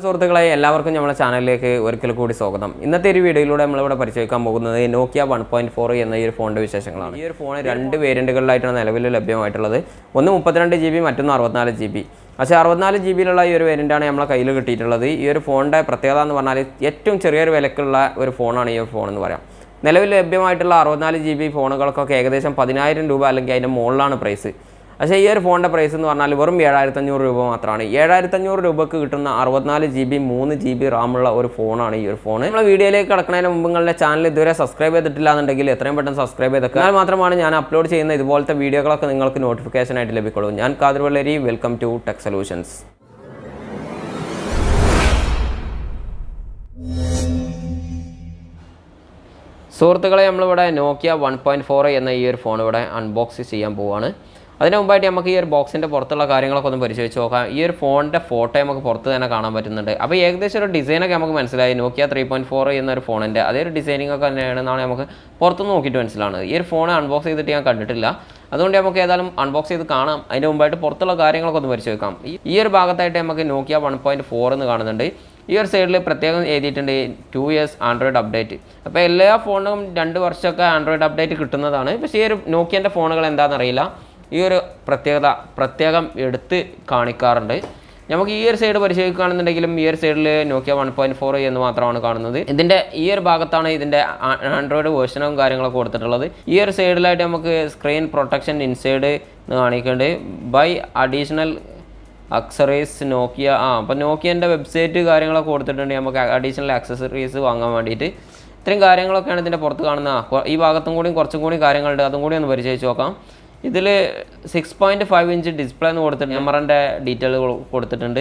സുഹൃത്തുക്കളെ എല്ലാവർക്കും നമ്മുടെ ചാനലിലേക്ക് ഒരിക്കൽ കൂടി സ്വാഗതം. ഇന്നത്തെ ഒരു വീഡിയോയിലൂടെ നമ്മളിവിടെ പരിചയിക്കാൻ പോകുന്നത് നോക്കിയ 1.4 എന്ന ഈ ഒരു ഫോണിൻ്റെ വിശേഷങ്ങളാണ്. ഈ ഒരു ഫോൺ രണ്ട് വേരിയൻറ്റുകളിലായിട്ടാണ് നിലവിൽ ലഭ്യമായിട്ടുള്ളത്. ഒന്ന് 32 GB, മറ്റൊന്ന് 64 GB. പക്ഷേ 64 GB ഈ ഒരു വേരിയൻ്റാണ് നമ്മളെ കയ്യിൽ കിട്ടിയിട്ടുള്ളത്. ഈ ഒരു ഫോണിൻ്റെ പ്രത്യേകത എന്ന് പറഞ്ഞാൽ ഏറ്റവും ചെറിയൊരു വിലക്കുള്ള ഒരു ഫോണാണ് ഈ ഒരു ഫോൺ എന്ന് പറയാം. നിലവിൽ ലഭ്യമായിട്ടുള്ള 64 GB ഫോണുകൾക്കൊക്കെ ഏകദേശം 10,000 രൂപ അല്ലെങ്കിൽ അതിൻ്റെ മുകളിലാണ് പ്രൈസ്. പക്ഷേ ഈ ഒരു ഫോണിൻ്റെ പ്രൈസ് എന്ന് പറഞ്ഞാൽ വെറും 7,500 രൂപ മാത്രമാണ്. 7,500 രൂപയ്ക്ക് കിട്ടുന്ന 64 GB 3 GB റാമുള്ള ഒരു ഫോണാണ് ഈ ഒരു ഫോൺ. നമ്മൾ വീഡിയോയിലേക്ക് കിടക്കുന്നതിന് മുമ്പ് നിങ്ങളുടെ ചാനൽ ഇതുവരെ സബ്സ്ക്രൈബ് ചെയ്തിട്ടില്ല എന്നുണ്ടെങ്കിൽ എത്രയും പെട്ടെന്ന് സബ്സ്ക്രൈബ് ചെയ്തേക്കുക. എന്നാൽ മാത്രമാണ് ഞാൻ അപ്ലോഡ് ചെയ്യുന്ന ഇതുപോലത്തെ വീഡിയോകളൊക്കെ നിങ്ങൾക്ക് നോട്ടിഫിക്കേഷൻ ആയിട്ട് ലഭിക്കുള്ളൂ. ഞാൻ Khadir Valleri, welcome to tech solutions. സുഹൃത്തുക്കളെ, നമ്മളിവിടെ നോക്കിയ 1.4 എന്ന ഈ ഒരു ഫോൺ ഇവിടെ അൺബോക്സ് ചെയ്യാൻ പോവുകയാണ്. അതിന് മുമ്പായിട്ട് നമുക്ക് ഈ ഒരു ബോക്സിൻ്റെ പുറത്തുള്ള കാര്യങ്ങളൊക്കെ ഒന്ന് പരിശോധിച്ച് നോക്കാം. ഈ ഒരു ഫോണിൻ്റെ ഫോട്ടോ നമുക്ക് പുറത്ത് തന്നെ കാണാൻ പറ്റുന്നുണ്ട്. അപ്പോൾ ഏകദേശം ഒരു ഡിസൈനൊക്കെ നമുക്ക് മനസ്സിലായി. നോക്കിയ 3.4 എന്നൊരു ഫോണിൻ്റെ അതേ ഒരു ഡിസൈനിങ് ഒക്കെ തന്നെയാണെന്നാണ് നമുക്ക് പുറത്തുനിന്ന് നോക്കിയിട്ട് മനസ്സിലാണ്. ഈ ഒരു ഫോൺ അൺബോക്സ് ചെയ്തിട്ട് ഞാൻ കണ്ടിട്ടില്ല, അതുകൊണ്ട് നമുക്ക് ഏതായാലും അൺബോക്സ് ചെയ്ത് കാണാം. അതിന് മുമ്പായിട്ട് പുറത്തുള്ള കാര്യങ്ങളൊക്കെ ഒന്ന് പരിശോധിക്കാം. ഈ ഒരു ഭാഗത്തായിട്ട് നമുക്ക് നോക്കിയ 1.4 എന്ന് കാണുന്നുണ്ട്. ഈ ഒരു സൈഡിൽ പ്രത്യേകം എഴുതിയിട്ടുണ്ട് 2 years ആൻഡ്രോയിഡ് അപ്ഡേറ്റ്. അപ്പോൾ എല്ലാ ഫോണിനും 2 വർഷമൊക്കെ ആൻഡ്രോയിഡ് അപ്ഡേറ്റ് കിട്ടുന്നതാണ്. പക്ഷേ ഈ ഒരു നോക്കിയൻ്റെ ഫോണുകൾ എന്താണെന്നറിയില്ല, ഈ ഒരു പ്രത്യേകം എടുത്ത് കാണിക്കാറുണ്ട്. നമുക്ക് ഈ ഒരു സൈഡ് പരിശോധിക്കുകയാണെന്നുണ്ടെങ്കിലും ഈ ഒരു സൈഡിൽ നോക്കിയ 1.4 എന്ന് മാത്രമാണ് കാണുന്നത്. ഇതിൻ്റെ ഈ ഒരു ഭാഗത്താണ് ഇതിൻ്റെ ആൻഡ്രോയിഡ് വേർഷനും കാര്യങ്ങളൊക്കെ കൊടുത്തിട്ടുള്ളത്. ഈ ഒരു സൈഡിലായിട്ട് നമുക്ക് സ്ക്രീൻ പ്രൊട്ടക്ഷൻ ഇൻസൈഡ് കാണിക്കുന്നുണ്ട്. ബൈ അഡീഷണൽ അക്സറീസ് നോക്കിയ അപ്പോൾ നോക്കിയൻ്റെ വെബ്സൈറ്റ് കാര്യങ്ങളൊക്കെ കൊടുത്തിട്ടുണ്ട് നമുക്ക് അഡീഷണൽ ആക്സസറീസ് വാങ്ങാൻ വേണ്ടിയിട്ട്. ഇത്രയും കാര്യങ്ങളൊക്കെയാണ് ഇതിൻ്റെ പുറത്ത് കാണുന്നത്. ഈ ഭാഗത്തും കൂടി കുറച്ചും കൂടി കാര്യങ്ങളുണ്ട്, അതും കൂടി ഒന്ന് പരിശോധിച്ച് നോക്കാം. ഇതിൽ 6.5 ഇഞ്ച് ഡിസ്പ്ലേ എന്ന് കൊടുത്തിട്ട് ക്യാമറൻ്റെ ഡീറ്റെയിൽ കൊടുത്തിട്ടുണ്ട്.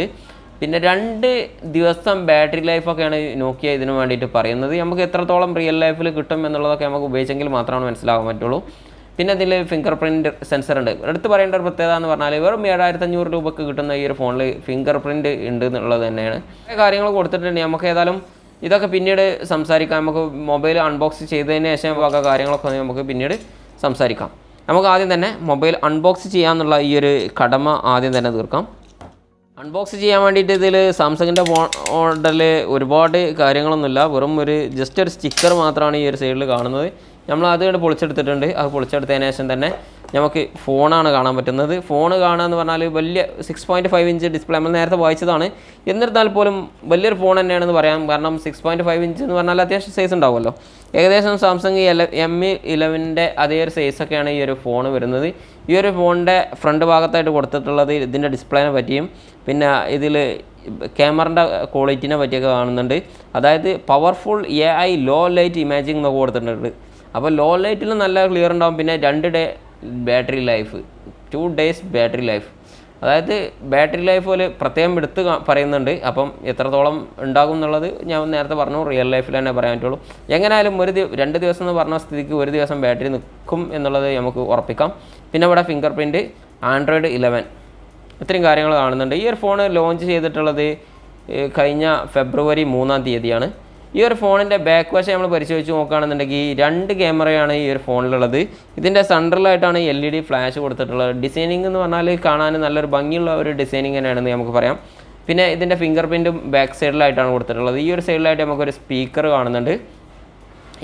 പിന്നെ 2 ദിവസം ബാറ്ററി ലൈഫൊക്കെയാണ് നോക്കിയ ഇതിന് വേണ്ടിയിട്ട് പറയുന്നത്. നമുക്ക് എത്രത്തോളം റിയൽ ലൈഫിൽ കിട്ടും എന്നുള്ളതൊക്കെ നമുക്ക് ഉപയോഗിച്ചെങ്കിൽ മാത്രമാണ് മനസ്സിലാകാൻ പറ്റുള്ളൂ. പിന്നെ ഇതിൽ ഫിംഗർ പ്രിൻറ്റ് സെൻസർ ഉണ്ട്. എടുത്ത് പറയേണ്ട ഒരു പ്രത്യേകത എന്ന് പറഞ്ഞാൽ വെറും 7,500 രൂപയ്ക്ക് കിട്ടുന്ന ഈ ഒരു ഫോണിൽ ഫിംഗർ പ്രിൻറ്റ് ഉണ്ട് എന്നുള്ളത് തന്നെയാണ്. കാര്യങ്ങൾ കൊടുത്തിട്ടുണ്ട്. നമുക്ക് ഏതായാലും ഇതൊക്കെ പിന്നീട് സംസാരിക്കാം. നമുക്ക് മൊബൈൽ അൺബോക്സ് ചെയ്തതിന് ശേഷം വക കാര്യങ്ങളൊക്കെ നമുക്ക് പിന്നീട് സംസാരിക്കാം. നമുക്ക് ആദ്യം തന്നെ മൊബൈൽ അൺബോക്സ് ചെയ്യാമെന്നുള്ള ഈ ഒരു കടമ ആദ്യം തന്നെ തീർക്കാം. അൺബോക്സ് ചെയ്യാൻ വേണ്ടിയിട്ട് ഇതിൽ സാംസങ്ങിൻ്റെ മോഡൽ ഒരുപാട് കാര്യങ്ങളൊന്നുമില്ല, വെറും ജസ്റ്റ് ഒരു സ്റ്റിക്കർ മാത്രമാണ് ഈ ഒരു സൈഡിൽ കാണുന്നത്. നമ്മൾ അതുകൊണ്ട് പൊളിച്ചെടുത്തിട്ടുണ്ട്. അത് പൊളിച്ചെടുത്തതിന് ശേഷം തന്നെ നമുക്ക് ഫോണാണ് കാണാൻ പറ്റുന്നത്. ഫോൺ കാണുക എന്ന് പറഞ്ഞാൽ വലിയ 6.5 ഇഞ്ച് ഡിസ്പ്ലേ നമ്മൾ നേരത്തെ വായിച്ചതാണ്. എന്നിരുന്നാൽ പോലും വലിയൊരു ഫോൺ തന്നെയാണെന്ന് പറയാം. കാരണം 6.5 ഇഞ്ച് എന്ന് പറഞ്ഞാൽ അത്യാവശ്യം സൈസ് ഉണ്ടാവുമല്ലോ. ഏകദേശം സാംസങ് M11 അതേ ഒരു സൈസൊക്കെയാണ് ഈ ഒരു ഫോൺ വരുന്നത്. ഈ ഒരു ഫോണിൻ്റെ ഫ്രണ്ട് ഭാഗത്തായിട്ട് കൊടുത്തിട്ടുള്ളത് ഇതിൻ്റെ ഡിസ്പ്ലേനെ പറ്റിയും പിന്നെ ഇതിൽ ക്യാമറൻ്റെ ക്വാളിറ്റിനെ പറ്റിയൊക്കെ കാണുന്നുണ്ട്. അതായത് powerful AI low light imaging എന്നൊക്കെ കൊടുത്തിട്ടുണ്ട്. അപ്പോൾ ലോ ലൈറ്റിൽ നല്ല ക്ലിയർ ഉണ്ടാകും. പിന്നെ 2 day battery life, 2 days battery life. അതായത് ബാറ്ററി ലൈഫ് പോലെ പ്രത്യേകം എടുത്ത് പറയുന്നുണ്ട്. അപ്പം എത്രത്തോളം ഉണ്ടാകും എന്നുള്ളത് ഞാൻ നേരത്തെ പറഞ്ഞു, റിയൽ ലൈഫിൽ തന്നെ പറയാൻ പറ്റുള്ളൂ. എങ്ങനെയായാലും 2 ദിവസം എന്ന് പറഞ്ഞ സ്ഥിതിക്ക് 1 ദിവസം ബാറ്ററി നിൽക്കും എന്നുള്ളത് നമുക്ക് ഉറപ്പിക്കാം. പിന്നെ ഇവിടെ ഫിംഗർ പ്രിൻറ്റ്, ആൻഡ്രോയിഡ് 11, ഇത്രയും കാര്യങ്ങൾ കാണുന്നുണ്ട്. ഈ ഒരു ഫോൺ ലോഞ്ച് ചെയ്തിട്ടുള്ളത് കഴിഞ്ഞ ഫെബ്രുവരി 3-ാം തീയതിയാണ്. ഈ ഒരു ഫോണിൻ്റെ ബാക്ക് വശം നമ്മൾ പരിശോധിച്ച് നോക്കുകയാണെന്നുണ്ടെങ്കിൽ 2 ക്യാമറയാണ് ഈ ഒരു ഫോണിലുള്ളത്. ഇതിൻ്റെ സെൻട്രലായിട്ടാണ് LED ഫ്ലാഷ് കൊടുത്തിട്ടുള്ളത്. ഡിസൈനിങ് എന്ന് പറഞ്ഞാൽ കാണാൻ നല്ലൊരു ഭംഗിയുള്ള ഒരു ഡിസൈനിങ് തന്നെയാണെന്ന് നമുക്ക് പറയാം. പിന്നെ ഇതിൻ്റെ ഫിംഗർ പ്രിൻറ്റും ബാക്ക് സൈഡിലായിട്ടാണ് കൊടുത്തിട്ടുള്ളത്. ഈ ഒരു സൈഡിലായിട്ട് നമുക്കൊരു സ്പീക്കർ കാണുന്നുണ്ട്.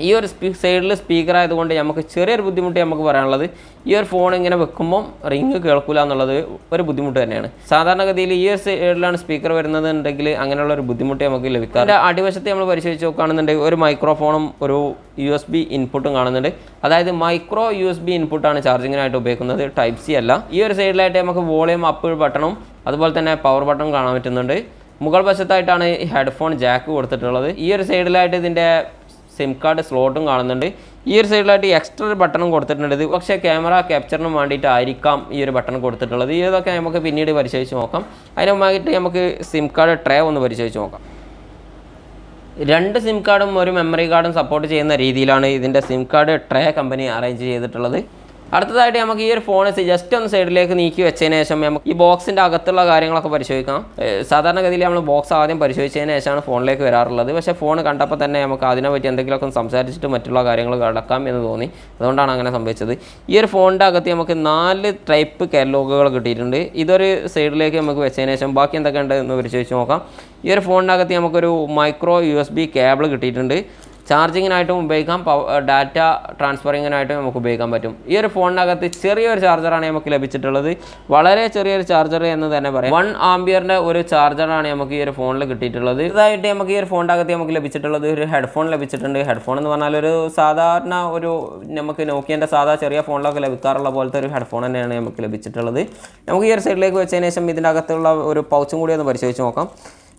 ഈ ഒരു സൈഡിൽ സ്പീക്കർ ആയതുകൊണ്ട് നമുക്ക് ചെറിയൊരു ബുദ്ധിമുട്ട് നമുക്ക് പറയാനുള്ളത്, ഈ ഒരു ഫോൺ ഇങ്ങനെ വെക്കുമ്പം റിങ് കേൾക്കില്ല എന്നുള്ളത് ഒരു ബുദ്ധിമുട്ട് തന്നെയാണ്. സാധാരണഗതിയിൽ ഈ ഒരു സൈഡിലാണ് സ്പീക്കർ വരുന്നതെന്നുണ്ടെങ്കിൽ അങ്ങനെയുള്ള ഒരു ബുദ്ധിമുട്ട് നമുക്ക് ലഭിക്കാം. അതിൻ്റെ അടിവശത്ത് നമ്മൾ പരിശോധിച്ച് നോക്കുകയാണെന്നുണ്ടെങ്കിൽ ഒരു മൈക്രോഫോണും ഒരു USB ഇൻപുട്ടും കാണുന്നുണ്ട്. അതായത് മൈക്രോ USB ഇൻപുട്ടാണ് ചാർജിങ്ങിനായിട്ട് ഉപയോഗിക്കുന്നത്, Type-C അല്ല. ഈ ഒരു സൈഡിലായിട്ട് നമുക്ക് വോളിയം അപ്പ് ബട്ടണും അതുപോലെ തന്നെ പവർ ബട്ടണും കാണാൻ പറ്റുന്നുണ്ട്. മുകൾ വശത്തായിട്ടാണ് ഹെഡ്ഫോൺ ജാക്ക് കൊടുത്തിട്ടുള്ളത്. ഈ ഒരു സൈഡിലായിട്ട് ഇതിൻ്റെ സിം കാർഡ് സ്ലോട്ടും കാണുന്നുണ്ട്. ഈ ഒരു സൈഡിലായിട്ട് എക്സ്ട്രാ ഒരു ബട്ടണും കൊടുത്തിട്ടുണ്ട്. ഇത് പക്ഷേ ക്യാമറ ക്യാപ്ചറിനും വേണ്ടിയിട്ടായിരിക്കാം ഈ ഒരു ബട്ടൺ കൊടുത്തിട്ടുള്ളത്. ഇതൊക്കെ നമുക്ക് പിന്നീട് പരിശോധിച്ച് നോക്കാം. അതിനുമായിട്ട് നമുക്ക് സിം കാർഡ് ട്രേ ഒന്ന് പരിശോധിച്ച് നോക്കാം. 2 സിം കാർഡും ഒരു മെമ്മറി കാർഡും സപ്പോർട്ട് ചെയ്യുന്ന രീതിയിലാണ് ഇതിൻ്റെ SIM card tray company arrange ചെയ്തിട്ടുള്ളത്. അടുത്തതായിട്ട് നമുക്ക് ഈ ഒരു ഫോൺ ജസ്റ്റ് ഒന്ന് സൈഡിലേക്ക് നീക്കി വെച്ചതിന് ശേഷം നമുക്ക് ഈ ബോക്സിൻ്റെ അകത്തുള്ള കാര്യങ്ങളൊക്കെ പരിശോധിക്കാം. സാധാരണഗതിയിൽ നമ്മൾ ബോക്സ് ആദ്യം പരിശോധിച്ചതിന് ശേഷമാണ് ഫോണിലേക്ക് വരാറുള്ളത്. പക്ഷേ ഫോൺ കണ്ടപ്പോൾ തന്നെ നമുക്ക് അതിനെപ്പറ്റി എന്തെങ്കിലുമൊക്കെ സംസാരിച്ചിട്ട് മറ്റുള്ള കാര്യങ്ങൾ കടക്കാം എന്ന് തോന്നി. അതുകൊണ്ടാണ് അങ്ങനെ സംഭവിച്ചത്. ഈ ഒരു ഫോണിൻ്റെ അകത്ത് നമുക്ക് 4 ടൈപ്പ് കാറ്റലോഗുകൾ കിട്ടിയിട്ടുണ്ട്. ഇതൊരു സൈഡിലേക്ക് നമുക്ക് വെച്ചതിന് ശേഷം ബാക്കി എന്തൊക്കെ ഉണ്ട് എന്ന് പരിശോധിച്ച് നോക്കാം. ഈ ഒരു ഫോണിനകത്ത് നമുക്കൊരു മൈക്രോ USB കേബിൾ കിട്ടിയിട്ടുണ്ട്. ചാർജിങ്ങിനായിട്ടും ഉപയോഗിക്കാം, ഡാറ്റ ട്രാൻസ്ഫറിങ്ങിനായിട്ടും നമുക്ക് ഉപയോഗിക്കാൻ പറ്റും. ഈ ഒരു ഫോണിനകത്ത് ചെറിയൊരു ചാർജറാണ് നമുക്ക് ലഭിച്ചിട്ടുള്ളത്. വളരെ ചെറിയൊരു ചാർജർ എന്ന് തന്നെ പറയാം. 1 ആംപിയറിൻ്റെ ഒരു ചാർജറാണ് നമുക്ക് ഈ ഒരു ഫോണിൽ കിട്ടിയിട്ടുള്ളത്. ഇതായിട്ട് നമുക്ക് ഈ ഒരു ഫോണിൻ്റെ അകത്ത് നമുക്ക് ലഭിച്ചിട്ടുള്ളത് ഒരു ഹെഡ്ഫോൺ ലഭിച്ചിട്ടുണ്ട്. ഹെഡ്ഫോൺ എന്ന് പറഞ്ഞാൽ ഒരു സാധാരണ നമുക്ക് നോക്കിയൻ്റെ സാധാ ചെറിയ ഫോണിലൊക്കെ ലഭിക്കാറുള്ള പോലത്തെ ഒരു ഹെഡ്ഫോൺ തന്നെയാണ് നമുക്ക് ലഭിച്ചിട്ടുള്ളത്. നമുക്ക് ഈ ഒരു സൈഡിലേക്ക് വെച്ചതിന് ശേഷം ഇതിൻ്റെ അകത്തുള്ള ഒരു പൗച്ചും കൂടി ഒന്ന് പരിശോധിച്ച് നോക്കാം.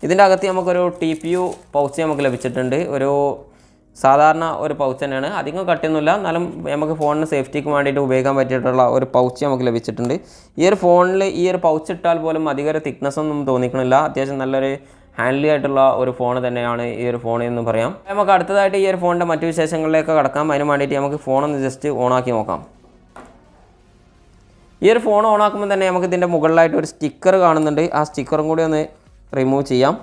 ഇതിൻ്റെ അകത്ത് നമുക്കൊരു TPU പൗച്ച് നമുക്ക് ലഭിച്ചിട്ടുണ്ട്. ഒരു സാധാരണ ഒരു പൗച്ച് തന്നെയാണ്, അധികം കട്ടിയൊന്നുമില്ല, എന്നാലും നമുക്ക് ഫോണിന് സേഫ്റ്റിക്ക് വേണ്ടിയിട്ട് ഉപയോഗിക്കാൻ പറ്റിയിട്ടുള്ള ഒരു പൗച്ച് നമുക്ക് ലഭിച്ചിട്ടുണ്ട്. ഈ ഒരു ഫോണിൽ ഈ ഒരു പൗച്ച് ഇട്ടാൽ പോലും അധികം ഒരു തിക്നെസ് ഒന്നും തോന്നിക്കണില്ല. അത്യാവശ്യം നല്ലൊരു ഹാൻഡ്ലി ആയിട്ടുള്ള ഒരു ഫോൺ തന്നെയാണ് ഈ ഒരു ഫോൺ എന്ന് പറയാം. നമുക്ക് അടുത്തതായിട്ട് ഈ ഒരു ഫോണിൻ്റെ മറ്റു വിശേഷങ്ങളിലേക്ക് കടക്കാം. അതിന് വേണ്ടിയിട്ട് നമുക്ക് ഫോണൊന്ന് ജസ്റ്റ് ഓണാക്കി നോക്കാം. ഈ ഒരു ഫോൺ ഓണാക്കുമ്പോൾ തന്നെ നമുക്ക് ഇതിൻ്റെ മുകളിലായിട്ട് ഒരു സ്റ്റിക്കർ കാണുന്നുണ്ട്. ആ സ്റ്റിക്കറും കൂടി ഒന്ന് റിമൂവ് ചെയ്യാം.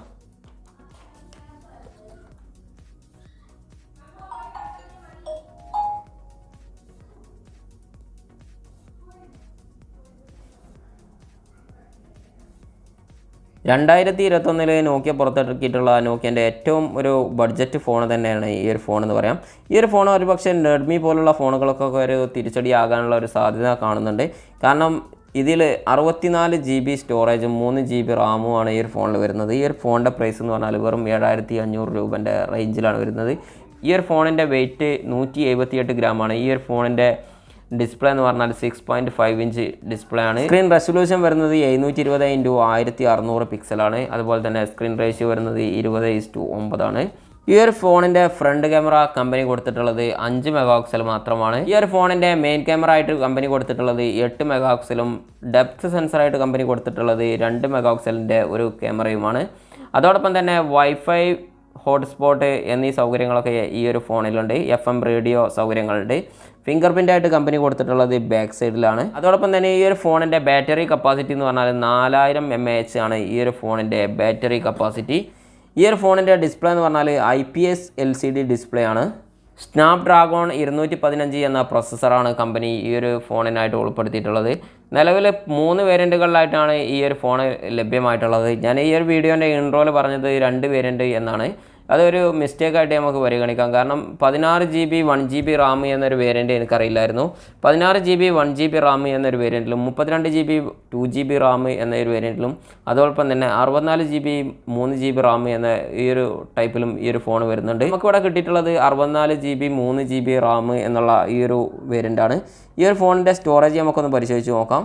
നോക്കിയ പുറത്തിറക്കിയിട്ടുള്ള നോക്കിയൻ്റെ ഏറ്റവും ഒരു ബഡ്ജറ്റ് ഫോൺ തന്നെയാണ് ഈ ഒരു ഫോൺ എന്ന് പറയാം. ഈ ഒരു ഫോൺ ഒരു പക്ഷേ റെഡ്മി പോലുള്ള ഫോണുകൾക്കൊക്കെ ഒരു തിരിച്ചടിയാകാനുള്ള ഒരു സാധ്യത കാണുന്നുണ്ട്. കാരണം ഇതിൽ 64 GB സ്റ്റോറേജും 3 GB റാമുമാണ് ഈ ഒരു ഫോണിൽ വരുന്നത്. ഈ ഒരു ഫോണിൻ്റെ പ്രൈസ് എന്ന് പറഞ്ഞാൽ വെറും 7500 രൂപൻ്റെ റേഞ്ചിലാണ് വരുന്നത്. ഈ ഒരു ഫോണിൻ്റെ വെയിറ്റ് 178 ഗ്രാമാണ്. ഈ ഒരു ഫോണിൻ്റെ ഡിസ്പ്ലേ എന്ന് പറഞ്ഞാൽ 6.5 ഇഞ്ച് ഡിസ്പ്ലേ ആണ്. സ്ക്രീൻ റെസൊല്യൂഷൻ വരുന്നത് 720x1600 പിക്സലാണ്. അതുപോലെ തന്നെ സ്ക്രീൻ റേഷ്യോ വരുന്നത് 20:9 ആണ്. ഈ ഒരു ഫോണിൻ്റെ ഫ്രണ്ട് ക്യാമറ കമ്പനി കൊടുത്തിട്ടുള്ളത് 5 മെഗാപിക്സൽ മാത്രമാണ്. ഈ ഒരു ഫോണിൻ്റെ മെയിൻ ക്യാമറ ആയിട്ട് കമ്പനി കൊടുത്തിട്ടുള്ളത് 8 മെഗാപിക്സലും ഡെപ്ത് സെൻസറായിട്ട് കമ്പനി കൊടുത്തിട്ടുള്ളത് 2 മെഗാപിക്സലിൻ്റെ ഒരു ക്യാമറയുമാണ്. അതോടൊപ്പം തന്നെ വൈഫൈ, ഹോട്ട്സ്പോട്ട് എന്നീ സൗകര്യങ്ങളൊക്കെ ഈ ഒരു ഫോണിലുണ്ട്. FM റേഡിയോ സൗകര്യങ്ങളുണ്ട്. ഫിംഗർ പ്രിൻ്റായിട്ട് കമ്പനി കൊടുത്തിട്ടുള്ളത് ബാക്ക് സൈഡിലാണ്. അതോടൊപ്പം തന്നെ ഈ ഒരു ഫോണിൻ്റെ ബാറ്ററി കപ്പാസിറ്റി എന്ന് പറഞ്ഞാൽ 4000 mAh ആണ് ഈ ഒരു ഫോണിൻ്റെ ബാറ്ററി കപ്പാസിറ്റി. ഈ ഒരു ഫോണിൻ്റെ ഡിസ്പ്ലേ എന്ന് പറഞ്ഞാൽ IPS LCD ഡിസ്പ്ലേ ആണ്. സ്നാപ്ഡ്രാഗൺ 215 എന്ന പ്രൊസസ്സറാണ് കമ്പനി ഈ ഒരു ഫോണിനായിട്ട് ഉൾപ്പെടുത്തിയിട്ടുള്ളത്. നിലവിൽ 3 വേരിയൻറ്റുകളിലായിട്ടാണ് ഈ ഒരു ഫോൺ ലഭ്യമായിട്ടുള്ളത്. ഞാൻ ഈ ഒരു വീഡിയോൻ്റെ ഇൻട്രോയിൽ പറഞ്ഞത് 2 വേരിയൻറ്റ് എന്നാണ്. അതൊരു മിസ്റ്റേക്കായിട്ട് നമുക്ക് പരിഗണിക്കാം. കാരണം 16 GB 1 GB റാം എന്നൊരു വേരിയൻറ്റ് എനിക്കറിയില്ലായിരുന്നു. 16 GB 1 GB റാം എന്നൊരു വേരിയൻറ്റിലും 32 GB 2 GB റാം എന്നൊരു വേരിയൻറ്റിലും അതോടൊപ്പം തന്നെ 64 GB 3 GB റാം എന്ന ഈ ഒരു ടൈപ്പിലും ഈ ഒരു ഫോൺ വരുന്നുണ്ട്. നമുക്കിവിടെ കിട്ടിയിട്ടുള്ളത് 64 GB 3 GB റാം എന്നുള്ള ഈ ഒരു വേരിയൻ്റാണ്. ഈ ഒരു ഫോണിൻ്റെ സ്റ്റോറേജ് നമുക്കൊന്ന് പരിശോധിച്ച് നോക്കാം.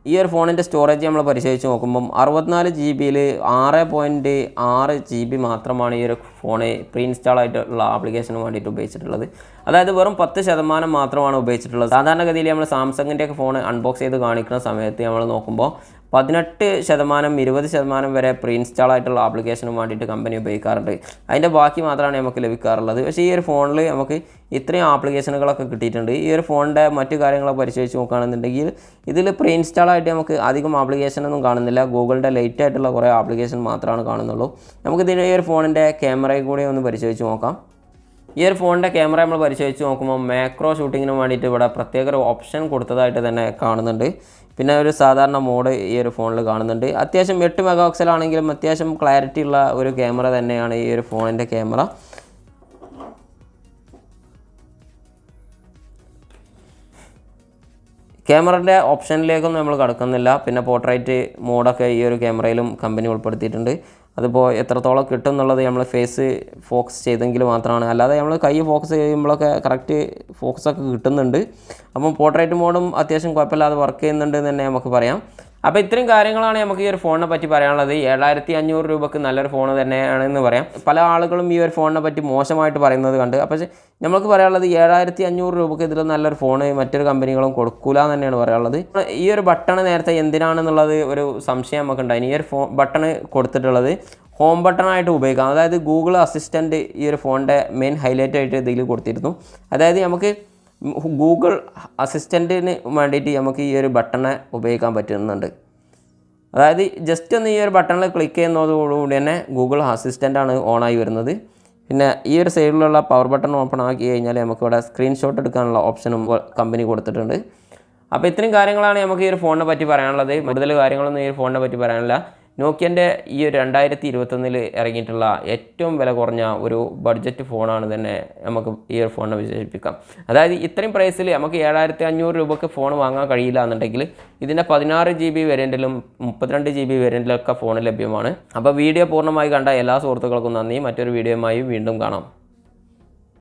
ഈ ഒരു ഫോണിൻ്റെ സ്റ്റോറേജ് നമ്മൾ പരിശോധിച്ച് നോക്കുമ്പം 64 GB 6.6 GB മാത്രമാണ് ഈ ഒരു ഫോണ് പ്രീ ഇൻസ്റ്റാൾ ആയിട്ടുള്ള ആപ്ലിക്കേഷന് വേണ്ടിയിട്ട് ഉപയോഗിച്ചിട്ടുള്ളത്. അതായത് വെറും 10% മാത്രമാണ് ഉപയോഗിച്ചിട്ടുള്ളത്. സാധാരണഗതിയിൽ നമ്മൾ സാംസങ്ങിൻ്റെയൊക്കെ ഫോൺ അൺബോക്സ് ചെയ്ത് കാണിക്കുന്ന സമയത്ത് നമ്മൾ നോക്കുമ്പോൾ 18%, 20% വരെ പ്രീ ഇൻസ്റ്റാൾ ആയിട്ടുള്ള ആപ്ലിക്കേഷന് വേണ്ടിയിട്ട് കമ്പനി ഉപയോഗിക്കാറുണ്ട്. അതിൻ്റെ ബാക്കി മാത്രമാണ് നമുക്ക് ലഭിക്കാറുള്ളത്. പക്ഷേ ഈ ഒരു ഫോണിൽ നമുക്ക് ഇത്രയും ആപ്ലിക്കേഷനുകളൊക്കെ കിട്ടിയിട്ടുണ്ട്. ഈ ഒരു ഫോണിൻ്റെ മറ്റു കാര്യങ്ങളൊക്കെ പരിശോധിച്ച് നോക്കുകയാണെന്നുണ്ടെങ്കിൽ ഇതിൽ പ്രീ ഇൻസ്റ്റാൾ ആയിട്ട് നമുക്ക് അധികം ആപ്ലിക്കേഷനൊന്നും കാണുന്നില്ല. ഗൂഗിളിൻ്റെ ലേറ്റ് ആയിട്ടുള്ള കുറേ ആപ്ലിക്കേഷൻ മാത്രമാണ് കാണുന്നുള്ളൂ. നമുക്കിതിൽ ഈ ഒരു ഫോണിൻ്റെ ക്യാമറയും കൂടി ഒന്ന് പരിശോധിച്ച് നോക്കാം. ഈ ഒരു ഫോണിൻ്റെ ക്യാമറ നമ്മൾ പരിശോധിച്ച് നോക്കുമ്പോൾ മാക്രോ ഷൂട്ടിങ്ങിന് വേണ്ടിയിട്ട് ഇവിടെ പ്രത്യേക ഒരു ഓപ്ഷൻ കൊടുത്തതായിട്ട് തന്നെ കാണുന്നുണ്ട്. പിന്നെ ഒരു സാധാരണ മോഡ് ഈ ഒരു ഫോണിൽ കാണുന്നുണ്ട്. അത്യാവശ്യം 8 മെഗാപിക്സൽ ആണെങ്കിലും അത്യാവശ്യം ക്ലാരിറ്റി ഉള്ള ഒരു ക്യാമറ തന്നെയാണ് ഈ ഒരു ഫോണിൻ്റെ ക്യാമറ. ക്യാമറയുടെ ഓപ്ഷനിലേക്കൊന്നും നമ്മൾ കടക്കുന്നില്ല. പിന്നെ പോർട്രേറ്റ് മോഡൊക്കെ ഈ ഒരു ക്യാമറയിലും കമ്പനി ഉൾപ്പെടുത്തിയിട്ടുണ്ട്. അതിപ്പോൾ എത്രത്തോളം കിട്ടും എന്നുള്ളത് നമ്മൾ ഫേസ് ഫോക്കസ് ചെയ്തെങ്കിൽ മാത്രമാണ്. അല്ലാതെ നമ്മൾ കൈ ഫോക്കസ് ചെയ്യുമ്പോഴൊക്കെ കറക്റ്റ് ഫോക്കസൊക്കെ കിട്ടുന്നുണ്ട്. അപ്പം പോർട്രേറ്റ് മോഡും അത്യാവശ്യം കുഴപ്പമില്ലാതെ വർക്ക് ചെയ്യുന്നുണ്ട് എന്ന് തന്നെ നമുക്ക് പറയാം. അപ്പോൾ ഇത്രയും കാര്യങ്ങളാണ് നമുക്ക് ഈ ഒരു ഫോണിനെ പറ്റി പറയാനുള്ളത്. 7500 രൂപയ്ക്ക് നല്ലൊരു ഫോൺ തന്നെയാണെന്ന് പറയാം. പല ആളുകളും ഈ ഒരു ഫോണിനെ പറ്റി മോശമായിട്ട് പറയുന്നത് കണ്ട്. അപ്പോൾ നമുക്ക് പറയാനുള്ളത് 7500 രൂപയ്ക്ക് ഇതിൽ നല്ലൊരു ഫോൺ മറ്റൊരു കമ്പനികളും കൊടുക്കൂല എന്ന് തന്നെയാണ് പറയാനുള്ളത്. ഈ ഒരു ബട്ടൺ നേരത്തെ എന്തിനാണെന്നുള്ളത് ഒരു സംശയം നമുക്കുണ്ടായിരുന്നു. ഈ ഒരു ബട്ടൺ കൊടുത്തിട്ടുള്ളത് ഹോം ബട്ടണായിട്ട് ഉപയോഗിക്കാം. അതായത് ഗൂഗിൾ അസിസ്റ്റൻറ്റ് ഈ ഒരു ഫോണിൻ്റെ മെയിൻ ഹൈലൈറ്റ് ആയിട്ട് ഇതിൽ കൊടുത്തിരുന്നു. അതായത് നമുക്ക് ഗൂഗിൾ അസിസ്റ്റൻറ്റിന് വേണ്ടിയിട്ട് നമുക്ക് ഈ ഒരു ബട്ടണെ ഉപയോഗിക്കാൻ പറ്റുന്നുണ്ട്. അതായത് ജസ്റ്റ് ഒന്ന് ഈ ഒരു ബട്ടണിൽ ക്ലിക്ക് ചെയ്യുന്നതോടുകൂടി തന്നെ ഗൂഗിൾ അസിസ്റ്റൻ്റാണ് ഓണായി വരുന്നത്. പിന്നെ ഈ ഒരു സൈഡിലുള്ള പവർ ബട്ടൺ ഓപ്പൺ ആക്കി കഴിഞ്ഞാൽ നമുക്കിവിടെ സ്ക്രീൻഷോട്ട് എടുക്കാനുള്ള ഓപ്ഷനും കമ്പനി കൊടുത്തിട്ടുണ്ട്. അപ്പോൾ ഇത്രയും കാര്യങ്ങളാണ് നമുക്ക് ഈ ഒരു ഫോണിനെ പറ്റി പറയാനുള്ളത്. കൂടുതൽ കാര്യങ്ങളൊന്നും ഈ ഒരു ഫോണിനെ പറ്റി പറയാനില്ല. നോക്കിയൻ്റെ ഈ ഒരു 2021 ഇറങ്ങിയിട്ടുള്ള ഏറ്റവും വില കുറഞ്ഞ ഒരു ബഡ്ജറ്റ് ഫോണാണ് തന്നെ നമുക്ക് ഈ ഒരു ഫോണിനെ വിശേഷിപ്പിക്കാം. അതായത് ഇത്രയും പ്രൈസിൽ നമുക്ക് 7500 രൂപയ്ക്ക് ഫോൺ വാങ്ങാൻ കഴിയില്ല എന്നുണ്ടെങ്കിൽ ഇതിൻ്റെ 16 GB വേരിയൻറ്റിലും 32 GB വേരിയൻറ്റിലൊക്കെ ഫോൺ ലഭ്യമാണ്. അപ്പോൾ വീഡിയോ പൂർണ്ണമായി കണ്ട എല്ലാ സുഹൃത്തുക്കൾക്കും നന്ദി. മറ്റൊരു വീഡിയോയുമായി വീണ്ടും കാണാം.